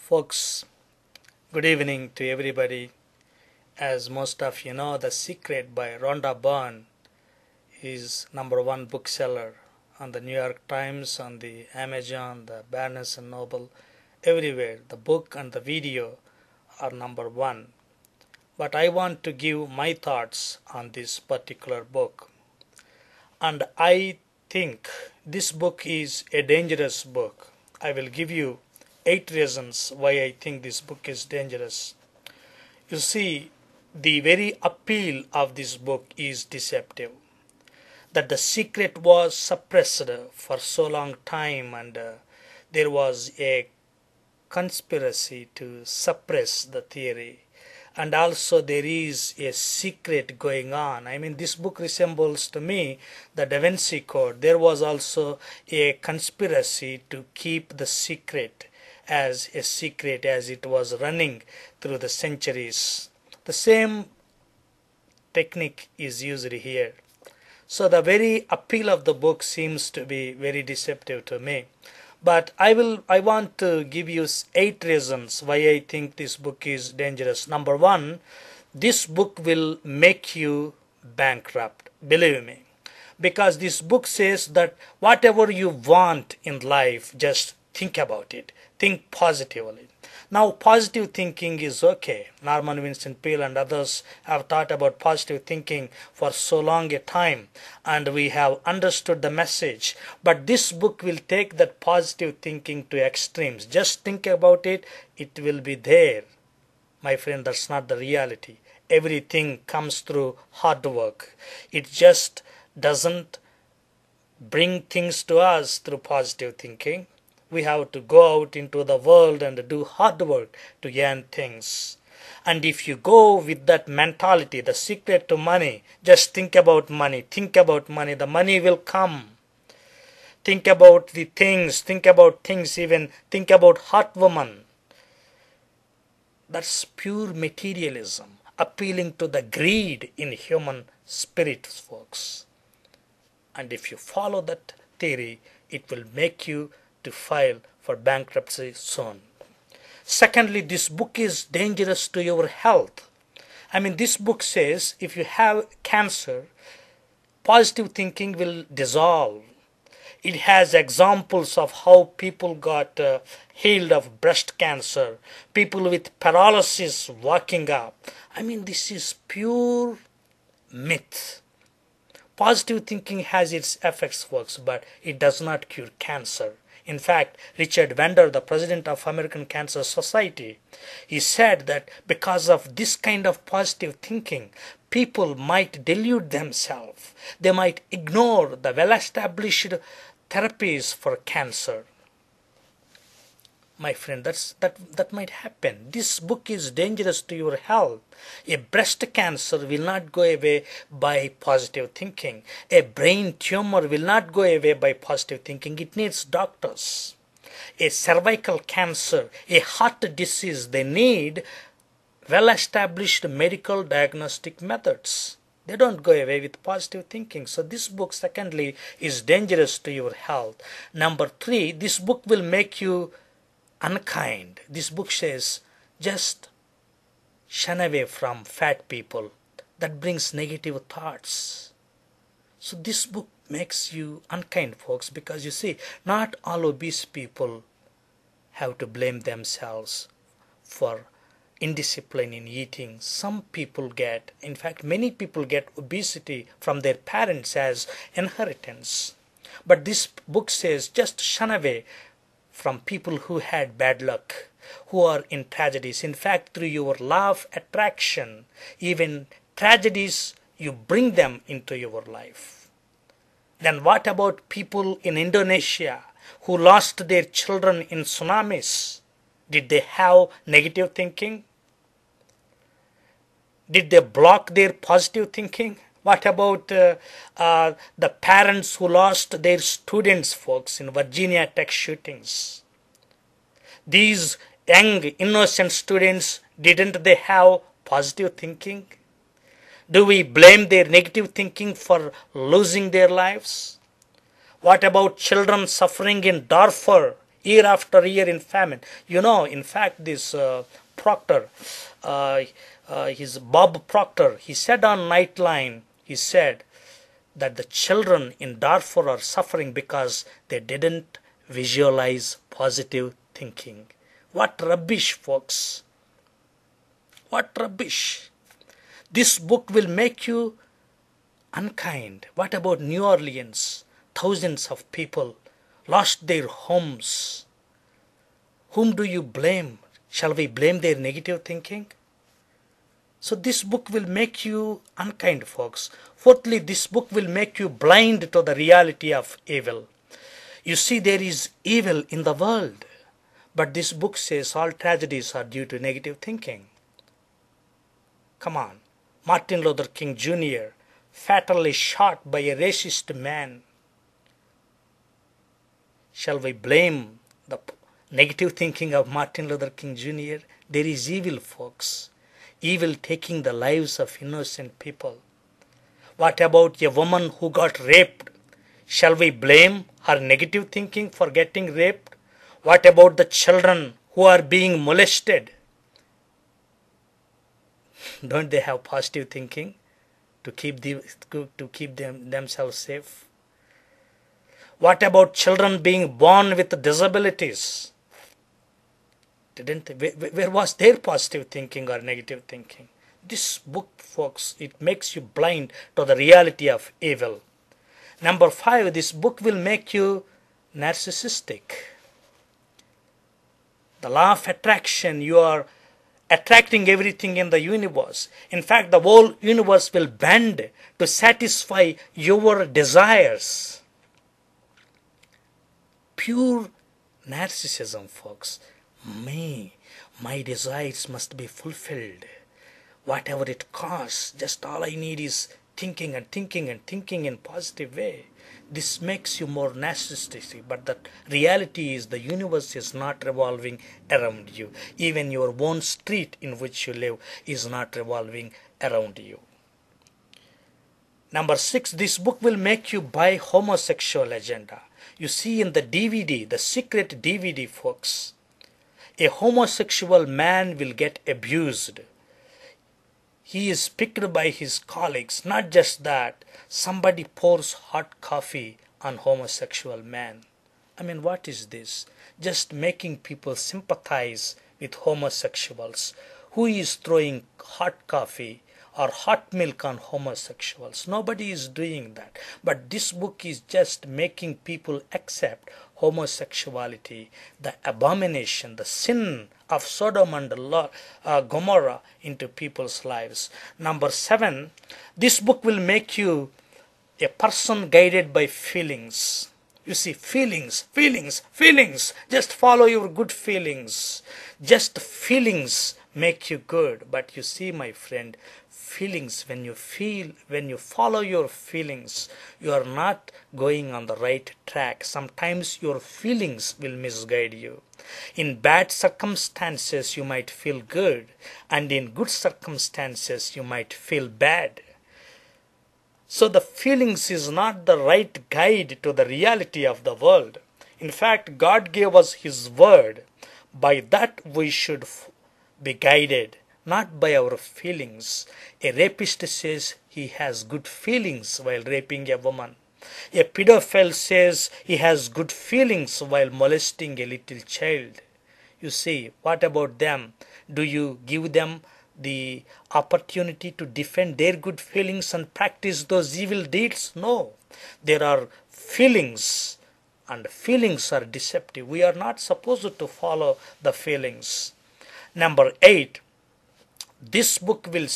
Folks, good evening to everybody. As most of you know, The Secret by Rhonda Byrne is #1 bookseller on the New York Times, on the Amazon, the Barnes and Noble, everywhere. The book and the video are #1. But I want to give my thoughts on this particular book. And I think this book is a dangerous book. I will give you 8 reasons why I think this book is dangerous. You see, the very appeal of this book is deceptive. That the secret was suppressed for so long time, and there was a conspiracy to suppress the theory. And also there is a secret going on. I mean, this book resembles to me the Da Vinci Code. There was also a conspiracy to keep the secret as a secret as it was running through the centuries. The same technique is used here. So the very appeal of the book seems to be very deceptive to me. But I want to give you 8 reasons why I think this book is dangerous. #1, this book will make you bankrupt. Believe me. Because this book says that whatever you want in life, just think about it. Think positively. Now, positive thinking is okay. Norman Vincent Peale and others have taught about positive thinking for so long a time, and we have understood the message. But this book will take that positive thinking to extremes. Just think about it, it will be there. My friend, that's not the reality. Everything comes through hard work. It just doesn't bring things to us through positive thinking. We have to go out into the world and do hard work to earn things. And if you go with that mentality, the secret to money, just think about money, the money will come. Think about the things, even think about hot woman. That's pure materialism, appealing to the greed in human spirit, folks. And if you follow that theory, it will make you to file for bankruptcy soon. Secondly, this book is dangerous to your health. I mean, this book says if you have cancer, positive thinking will dissolve. It has examples of how people got healed of breast cancer, people with paralysis walking up. I mean, this is pure myth. Positive thinking has its effects, folks, but it does not cure cancer. In fact, Richard Vendor, the president of American Cancer Society, he said that because of this kind of positive thinking, people might delude themselves. They might ignore the well-established therapies for cancer. My friend, that might happen. This book is dangerous to your health. A breast cancer will not go away by positive thinking. A brain tumor will not go away by positive thinking. It needs doctors. A cervical cancer, a heart disease, they need well-established medical diagnostic methods. They don't go away with positive thinking. So this book, secondly, is dangerous to your health. #3, this book will make you unkind. This book says just shun away from fat people. That brings negative thoughts. So this book makes you unkind, folks, because you see, not all obese people have to blame themselves for indiscipline in eating. Some people get, in fact, many people get obesity from their parents as inheritance. But this book says just shun away from people who had bad luck, who are in tragedies. In fact, through your law of attraction, even tragedies, you bring them into your life. Then what about people in Indonesia who lost their children in tsunamis? Did they have negative thinking? Did they block their positive thinking? What about the parents who lost their students, folks, in Virginia Tech shootings? These young, innocent students, didn't they have positive thinking? Do we blame their negative thinking for losing their lives? What about children suffering in Darfur, year after year in famine. In fact, this Proctor, his Bob Proctor, he said on Nightline, he said that the children in Darfur are suffering because they didn't visualize positive thinking. What rubbish, folks. What rubbish. This book will make you unkind. What about New Orleans? Thousands of people lost their homes. Whom do you blame? Shall we blame their negative thinking? So this book will make you unkind, folks. Fourthly, this book will make you blind to the reality of evil. You see, there is evil in the world, but this book says all tragedies are due to negative thinking. Come on. Martin Luther King Jr. fatally shot by a racist man. Shall we blame the negative thinking of Martin Luther King Jr.? There is evil, folks. Evil taking the lives of innocent people. What about a woman who got raped? Shall we blame her negative thinking for getting raped? What about the children who are being molested? Don't they have positive thinking to keep themselves safe? What about children being born with disabilities? Where was their positive thinking or negative thinking? This book, folks, it makes you blind to the reality of evil. Number 5, this book will make you narcissistic. The law of attraction, you are attracting everything in the universe. In fact, the whole universe will bend to satisfy your desires. Pure narcissism, folks. My desires must be fulfilled. Whatever it costs, just all I need is thinking and thinking and thinking in positive way. This makes you more narcissistic, but the reality is the universe is not revolving around you. Even your own street in which you live is not revolving around you. Number 6, this book will make you buy homosexual agenda. You see in the DVD, the secret DVD, folks, a homosexual man will get abused. He is picked by his colleagues. Not just that, somebody pours hot coffee on homosexual man. I mean, what is this? Just making people sympathize with homosexuals. Who is throwing hot coffee or hot milk on homosexuals? Nobody is doing that. But this book is just making people accept homosexuality, the abomination, the sin of Sodom and Gomorrah into people's lives. Number 7, this book will make you a person guided by feelings. You see, feelings. Just follow your good feelings. Just feelings make you good. But you see, my friend, feelings, when you follow your feelings, you are not going on the right track. Sometimes your feelings will misguide you. In bad circumstances, you might feel good, and in good circumstances, you might feel bad. So the feelings is not the right guide to the reality of the world. In fact, God gave us His word. By that we should be guided, not by our feelings. A rapist says he has good feelings while raping a woman. A pedophile says he has good feelings while molesting a little child. You see, what about them? Do you give them the opportunity to defend their good feelings and practice those evil deeds? No. There are feelings, and feelings are deceptive. We are not supposed to follow the feelings. Number 8, this book will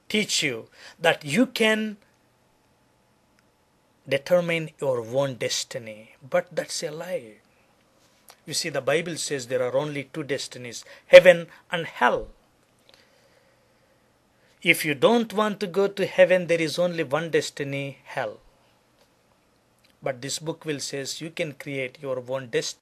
teach you that you can determine your own destiny. But that's a lie. You see, the Bible says there are only 2 destinies, heaven and hell. If you don't want to go to heaven, there is only one destiny, hell. But this book will says you can create your own destiny.